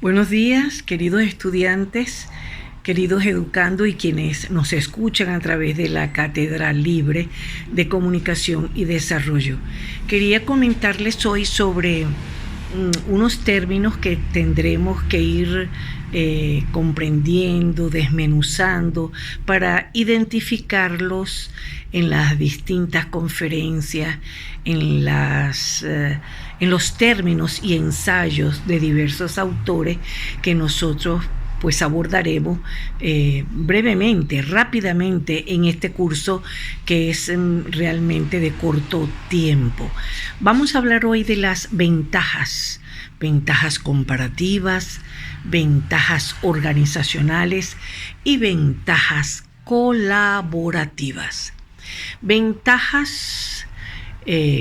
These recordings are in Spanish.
Buenos días, queridos estudiantes, queridos educandos y quienes nos escuchan a través de la Cátedra Libre de Comunicación y Desarrollo. Quería comentarles hoy sobre unos términos que tendremos que ir comprendiendo, desmenuzando para identificarlos en las distintas conferencias, en los términos y ensayos de diversos autores que nosotros pues abordaremos brevemente, rápidamente en este curso que es realmente de corto tiempo. Vamos a hablar hoy de las ventajas comparativas, ventajas organizacionales y ventajas colaborativas. Ventajas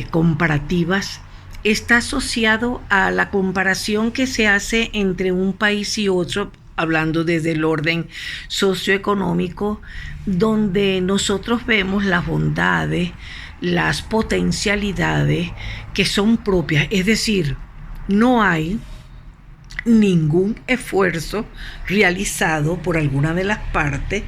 comparativas está asociado a la comparación que se hace entre un país y otro, hablando desde el orden socioeconómico, donde nosotros vemos las bondades, las potencialidades que son propias, es decir, no hay ningún esfuerzo realizado por alguna de las partes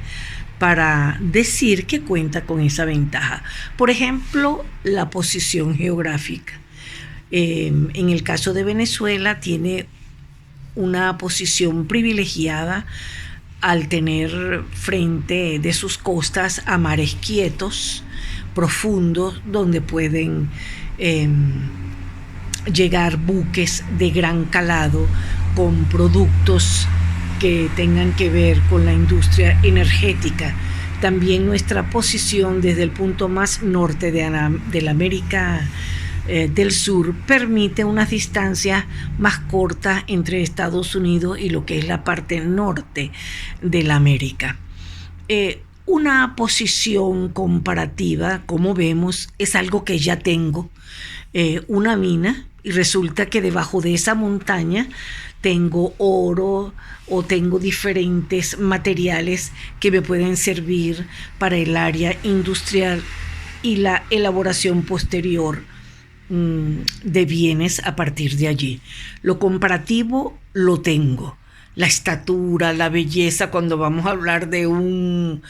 para decir que cuenta con esa ventaja. Por ejemplo, la posición geográfica. En el caso de Venezuela tiene una posición privilegiada al tener frente de sus costas a mares quietos, profundos, donde pueden llegar buques de gran calado con productos que tengan que ver con la industria energética. También nuestra posición desde el punto más norte de la América del Sur permite unas distancias más cortas entre Estados Unidos y lo que es la parte norte de la América. Una posición comparativa, como vemos, es algo que ya tengo, una mina, y resulta que debajo de esa montaña tengo oro o tengo diferentes materiales que me pueden servir para el área industrial y la elaboración posterior de bienes a partir de allí. Lo comparativo lo tengo. La estatura, la belleza, cuando vamos a hablar de un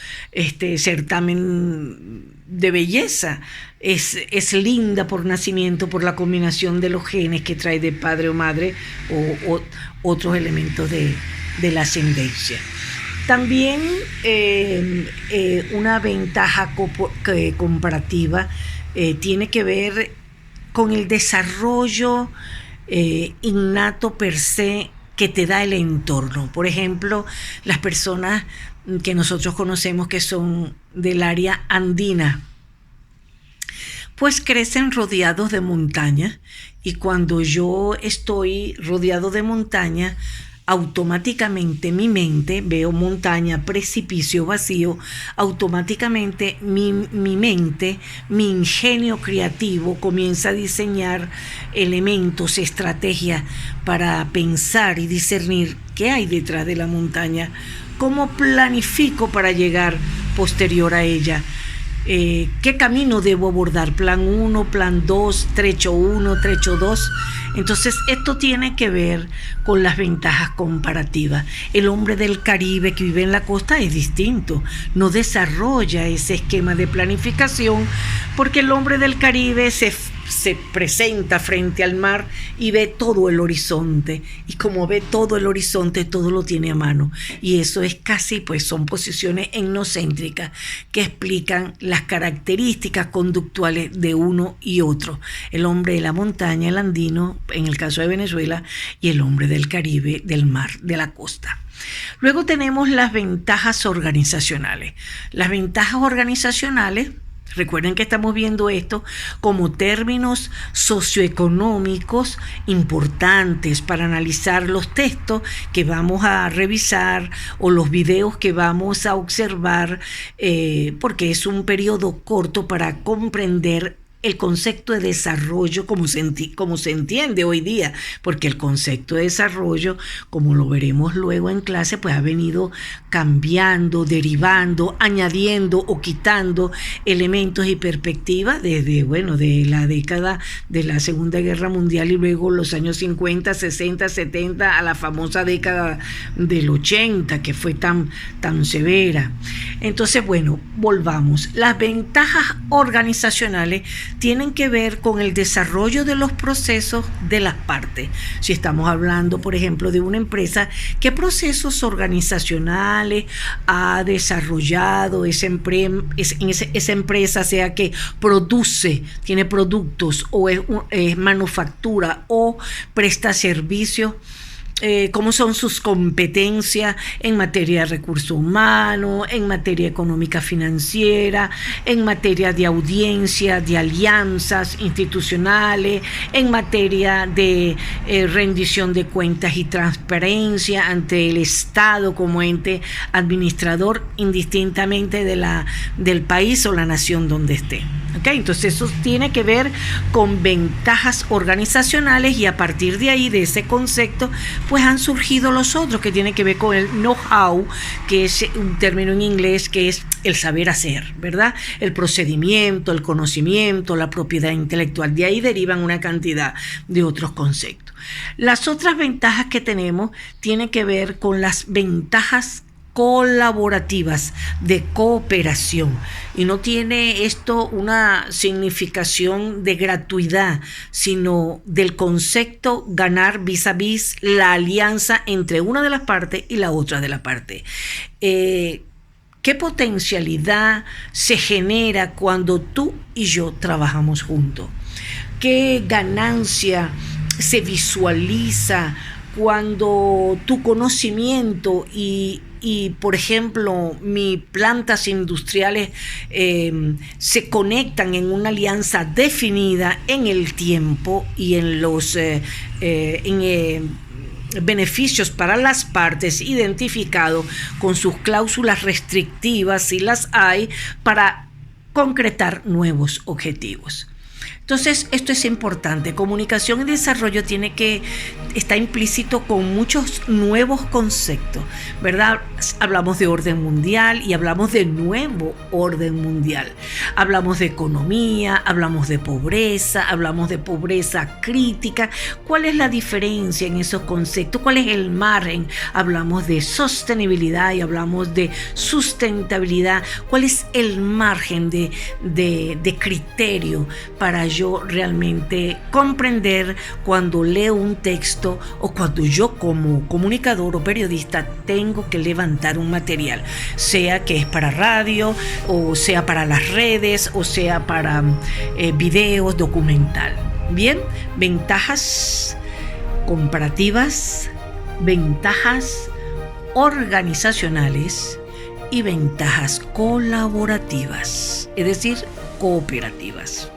certamen de belleza, es linda por nacimiento, por la combinación de los genes que trae de padre o madre o otros elementos de la ascendencia. También una ventaja comparativa tiene que ver con el desarrollo innato per se que te da el entorno. Por ejemplo, las personas que nosotros conocemos que son del área andina, pues crecen rodeados de montaña, y cuando yo estoy rodeado de montaña, automáticamente mi mente, veo montaña, precipicio, vacío, automáticamente mi mente, mi ingenio creativo comienza a diseñar elementos, estrategias para pensar y discernir qué hay detrás de la montaña, cómo planifico para llegar posterior a ella. ¿Qué camino debo abordar? Plan 1, plan 2, trecho 1, trecho 2. Entonces, esto tiene que ver con las ventajas comparativas. El hombre del Caribe que vive en la costa es distinto, no desarrolla ese esquema de planificación, porque el hombre del Caribe se presenta frente al mar y ve todo el horizonte, y como ve todo el horizonte, todo lo tiene a mano, y eso es casi, pues son posiciones etnocéntricas que explican las características conductuales de uno y otro: el hombre de la montaña, el andino, en el caso de Venezuela, y el hombre del Caribe, del mar, de la costa. Luego tenemos las ventajas organizacionales. Las ventajas organizacionales, recuerden que estamos viendo esto como términos socioeconómicos importantes para analizar los textos que vamos a revisar o los videos que vamos a observar, porque es un periodo corto para comprender el concepto de desarrollo como se entiende hoy día, porque el concepto de desarrollo, como lo veremos luego en clase, pues ha venido cambiando, derivando, añadiendo o quitando elementos y perspectivas desde, de la década de la Segunda Guerra Mundial y luego los años 50, 60, 70, a la famosa década del 80, que fue tan severa. Entonces, volvamos. Las ventajas organizacionales tienen que ver con el desarrollo de los procesos de las partes. Si estamos hablando, por ejemplo, de una empresa, ¿qué procesos organizacionales ha desarrollado esa empresa, sea que produce, tiene productos o es manufactura o presta servicios? Cómo son sus competencias en materia de recursos humanos, en materia económica financiera, en materia de audiencia, de alianzas institucionales, en materia de rendición de cuentas y transparencia ante el Estado como ente administrador, indistintamente del país o la nación donde esté. ¿Okay? Entonces eso tiene que ver con ventajas organizacionales y a partir de ahí, de ese concepto, pues han surgido los otros que tienen que ver con el know-how, que es un término en inglés que es el saber hacer, ¿verdad? El procedimiento, el conocimiento, la propiedad intelectual. De ahí derivan una cantidad de otros conceptos. Las otras ventajas que tenemos tienen que ver con las ventajas colaborativas de cooperación, y no tiene esto una significación de gratuidad, sino del concepto ganar vis a vis, la alianza entre una de las partes y la otra de la parte. ¿Qué potencialidad se genera cuando tú y yo trabajamos juntos? ¿Qué ganancia se visualiza cuando tu conocimiento y por ejemplo, mis plantas industriales se conectan en una alianza definida en el tiempo y en los beneficios para las partes identificados con sus cláusulas restrictivas, si las hay, para concretar nuevos objetivos? Entonces, esto es importante. Comunicación y desarrollo está implícito con muchos nuevos conceptos, ¿verdad? Hablamos de orden mundial y hablamos de nuevo orden mundial. Hablamos de economía, hablamos de pobreza crítica. ¿Cuál es la diferencia en esos conceptos? ¿Cuál es el margen? Hablamos de sostenibilidad y hablamos de sustentabilidad. ¿Cuál es el margen de criterio para yo realmente comprender cuando leo un texto o cuando yo como comunicador o periodista tengo que levantar un material, sea que es para radio o sea para las redes o sea para videos, documental? Bien, ventajas comparativas, ventajas organizacionales y ventajas colaborativas, es decir, cooperativas.